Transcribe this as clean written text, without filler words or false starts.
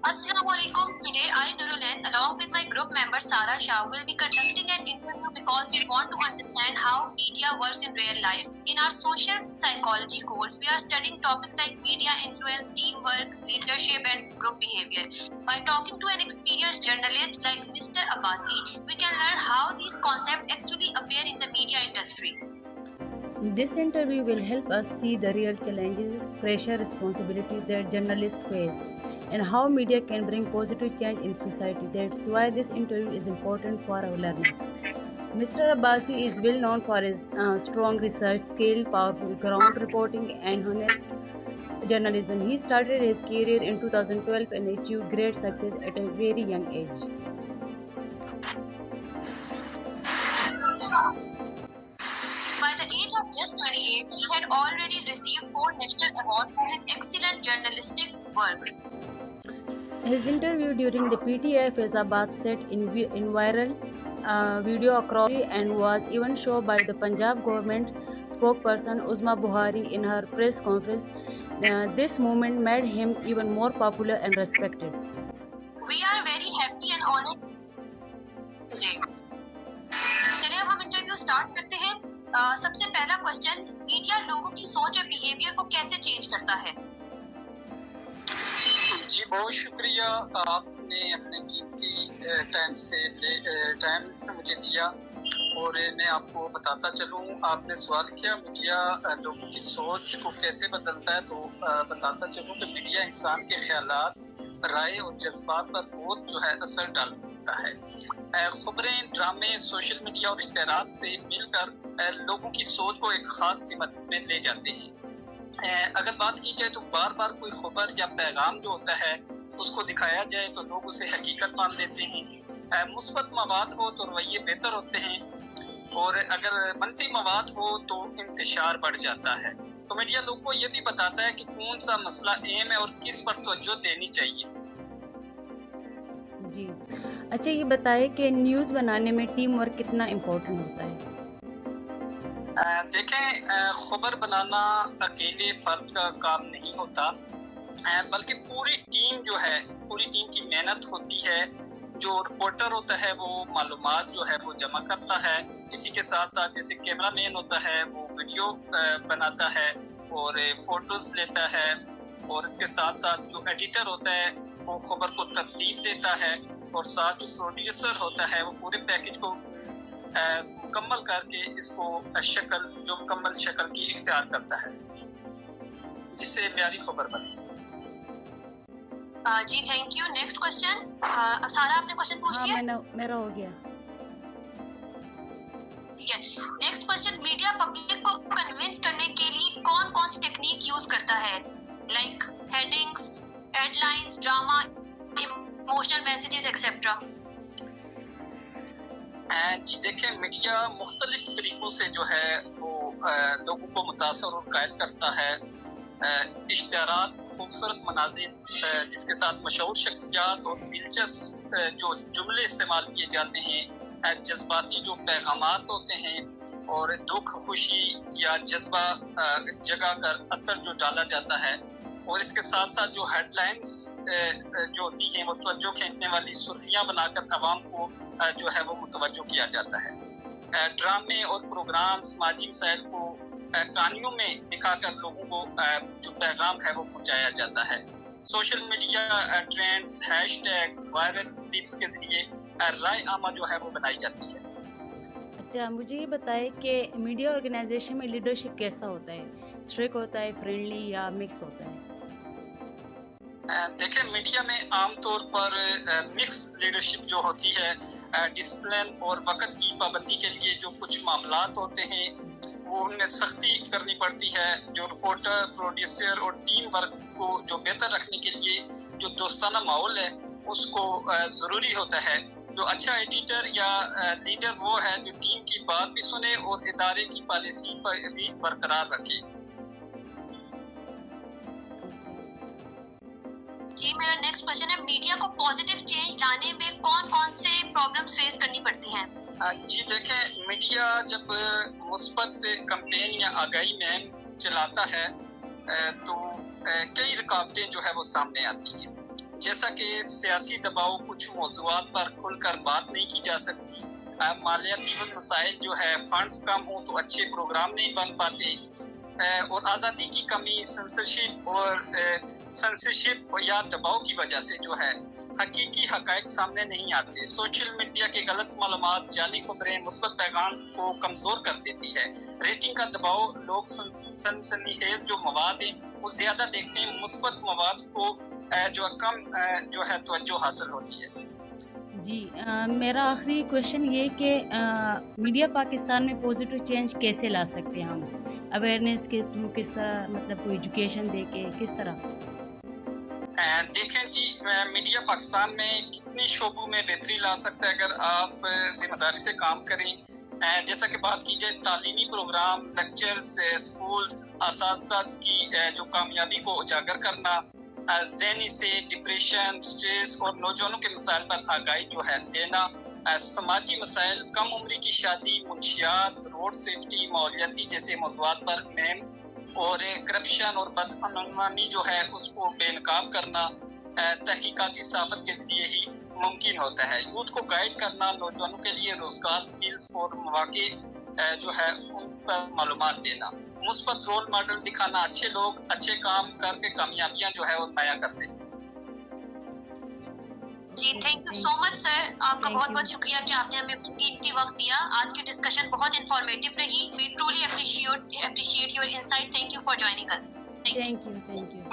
Assalamualaikum. Today I, Nurulen, along with my group member Sara Shah, will be conducting an interview because we want to understand how media works in real life. In our social psychology course, we are studying topics like media influence, teamwork, leadership, and group behavior. By talking to an experienced journalist like Mr. Abbasi, we can learn how these concepts actually appear in the media industry. This interview will help us see the real challenges, pressure, responsibility that journalists face, and how media can bring positive change in society. That's why this interview is important for our learning. Mr. Abbasi is well known for his strong research skill, powerful ground reporting, and honest journalism. He started his career in 2012 and achieved great success at a very young age. By the age of just 28, he had already received 4 national awards for his excellent journalistic work. His interview during the PTI Faizabad set in viral video across the country and was even shown by the Punjab government spokesperson Uzma Buhari in her press conference. This moment made him even more popular and respected. We are very happy and honored today. चलिए अब हम interview start करते हैं। सबसे पहला question, media लोगों की सोच और बिहेवियर को कैसे चेंज करता है? जी बहुत शुक्रिया, आपने अपने कीमती टाइम मुझे दिया और मैं आपको बताता चलूँ। आपने सवाल किया मीडिया लोगों की सोच को कैसे बदलता है, तो बताता चलूँ कि मीडिया इंसान के ख्यालात, राय और जज्बात पर बहुत जो है असर डालता है। खबरें, ड्रामे, सोशल मीडिया और इश्तेहारात से मिलकर लोगों की सोच को एक खास सिमत में ले जाते हैं। अगर बात की जाए तो बार बार कोई खबर या पैगाम जो होता है उसको दिखाया जाए तो लोग उसे हकीकत मान लेते हैं। मुस्बत मवाद हो तो रवैये बेहतर होते हैं और अगर मनफी मवाद हो तो इंतशार बढ़ जाता है। तो मीडिया लोगों को ये भी बताता है कि कौन सा मसला अहम है और किस पर तवज्जो देनी चाहिए। जी अच्छा, ये बताइए कि न्यूज़ बनाने में टीम वर्क कितना इम्पोर्टेंट होता है? देखें, खबर बनाना अकेले फर्द का काम नहीं होता, बल्कि पूरी टीम जो है, पूरी टीम की मेहनत होती है। जो रिपोर्टर होता है वो मालूमात जो है वो जमा करता है, इसी के साथ साथ जैसे कैमरा मैन होता है वो वीडियो बनाता है और फोटोज लेता है, और इसके साथ साथ जो एडिटर होता है वो खबर को तरतीब देता है, और साथ जो प्रोड्यूसर होता है वो पूरे पैकेज को मुकम्मल करके इसको जो मुकम्मल शक्ल की इख्तियार करता है, जिससे प्यारी खबर बनती है। जी थैंक यू। नेक्स्ट क्वेश्चन, सारा आपने क्वेश्चन पूछ लिया? मेरा हो गया। ठीक है, नेक्स्ट क्वेश्चन, मीडिया पब्लिक को कन्विंस करने के लिए कौन कौन सी टेक्निक यूज करता है, like headings, headlines, drama, emotional messages etcetera? जी देखें, मीडिया मुख्तलिफ तरीकों से जो है वो लोगों को मुतासर और कायल करता है। इश्तिहारात, खूबसूरत मनाज़िर जिसके साथ मशहूर शख्सियात और दिलचस्प जो जुमले इस्तेमाल किए जाते हैं, जज्बाती जो पैगामात होते हैं और दुख, खुशी या जज्बा जगा कर असर जो डाला जाता है, और इसके साथ साथ जो हेडलाइंस जो होती हैं वो तवज्जो खींचने वाली सुर्खियां बनाकर अवाम को जो है वो मुतवज्जो किया जाता है। ड्रामे और प्रोग्राम समाजी मसाइल को कहानियों में दिखाकर लोगों को जो पैगाम है वो पहुंचाया जाता है। Social media trends, hashtags, viral clips के जरिए राय आमा जो है वो बनाई जाती है। अच्छा, मुझे ये बताएं कि मीडिया ऑर्गेनाइजेशन में लीडरशिप कैसा होता है? स्ट्रिक्ट होता है, फ्रेंडली या मिक्स होता है? देखिए, मीडिया में आमतौर पर मिक्स लीडरशिप जो होती है, डिसिप्लिन और वक्त की पाबंदी के लिए जो कुछ मामलात होते हैं वो उनमें सख्ती करनी पड़ती है। जो रिपोर्टर, प्रोड्यूसर और टीम वर्क को जो बेहतर रखने के लिए जो दोस्ताना माहौल है उसको ज़रूरी होता है। जो अच्छा एडिटर या लीडर वो है जो टीम की बात भी सुने और इदारे की पॉलिसी पर भी बरकरार रखे। जी मेरा नेक्स्ट क्वेश्चन है, मीडिया को पॉजिटिव चेंज लाने में कौन कौन से प्रॉब्लम्स फेस करनी पड़ती हैं? जी देखें, मीडिया जब मुस्बत कैंपेन या आगाही मुहिम चलाता है तो कई रुकावटें जो है वो सामने आती हैं। جیسا کہ سیاسی دباؤ، کچھ موضوعات پر کھل کر بات نہیں کی جا سکتی، مالیاتی مسائل جو ہے، فنڈز کم ہوں تو اچھے پروگرام نہیں بن پاتے، اور آزادی کی کمی، سنسرشپ یا دباؤ کی وجہ سے جو ہے حقیقی حقائق سامنے نہیں آتے۔ سوشل میڈیا کے غلط معلومات، جعلی خبریں مثبت پیغام کو کمزور کر دیتی ہے۔ ریٹنگ کا دباؤ، لوگ سنسنی خیز جو مواد ہیں وہ زیادہ دیکھتے ہیں، مثبت مواد کو جو کم جو ہے توجہ حاصل ہوتی ہے۔ جی میرا آخری کویشچن یہ کہ میڈیا پاکستان میں پازیٹیو چینج کیسے لا سکتے ہیں ہم، اویئرنیس کے تھرو، کس طرح، مطلب کوئی ایجوکیشن دے کے، کس طرح؟ دیکھیں جی، میڈیا پاکستان میں کتنی شعبوں میں بہتری لا سکتا ہے اگر آپ ذمہ داری سے کام کریں۔ جیسا کہ بات کی جائے تعلیمی پروگرام، لیکچرز، سکولز، اساتذہ کی جو کامیابی کو اجاگر کرنا، ذہنی سے ڈپریشن، سٹریس اور نوجوانوں کے مسائل پر آگاہی جو ہے دینا، سماجی مسائل، کم عمری کی شادی، منشیات، روڈ سیفٹی، ماحولیاتی جیسے موضوعات پر مہم، اور کرپشن اور بدعنوانی جو ہے اس کو بے نقاب کرنا تحقیقاتی صحافت کے ذریعے ہی ممکن ہوتا ہے۔ یوتھ کو گائیڈ کرنا، نوجوانوں کے لیے روزگار، سکلز اور مواقع جو ہے ان پر معلومات دینا، مثبت رول ماڈل دکھانا، اچھے لوگ اچھے کام کر کے کامیابیاں جو ہے وہ نمایاں کرتے ہیں۔ جی تھینک یو سو مچ سر، آپ کا بہت بہت شکریہ کہ آپ نے ہمیں اپنا قیمتی وقت دیا۔ آج کی ڈسکشن بہت انفارمیٹیو رہی۔ We truly appreciate your insight. Thank you for joining اس۔ Thank you